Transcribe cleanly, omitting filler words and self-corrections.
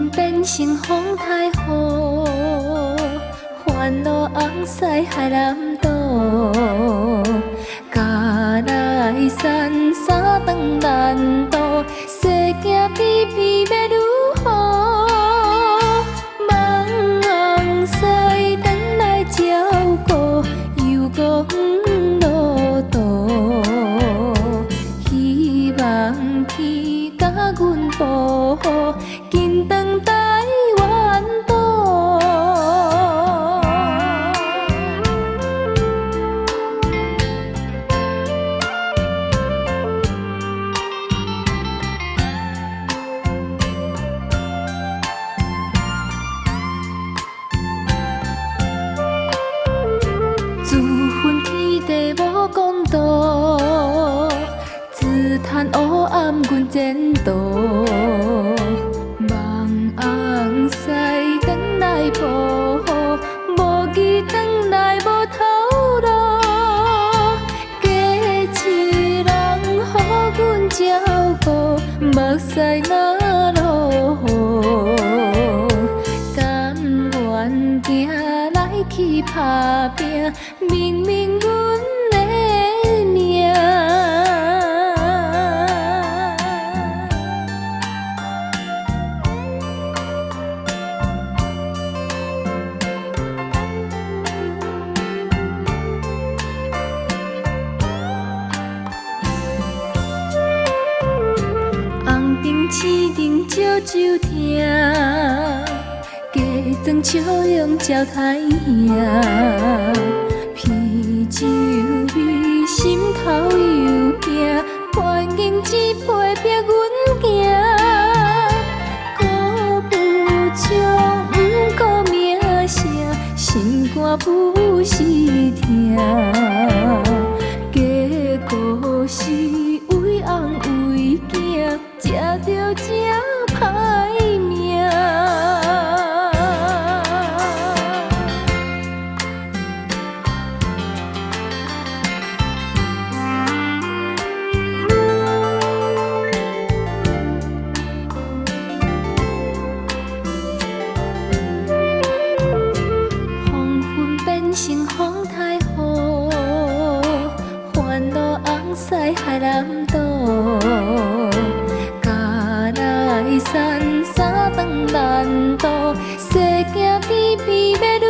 云变成风太雨，烦恼红西海南岛。家来山三顿难渡，世界偏偏要如何？望红西转来照顾，又讲路途。希望天甲阮保护，紧转台湾岛。自焚起地无公道，自叹黑暗阮前途。望红西转来保护，无义转来无头路。加一人予阮照顾，目屎哪路？甘愿行来去打拼，明明阮的命。红灯市顶烧酒听，加装笑容照太阳。啤酒味心头又惊，伴饮一杯逼阮行。歌不唱，毋过名声，心肝不是疼。结果是为翁为囝，食着这歹命。黄昏变成风太雨，烦恼红西海南岛。家来山三顿难渡，世界偏偏要如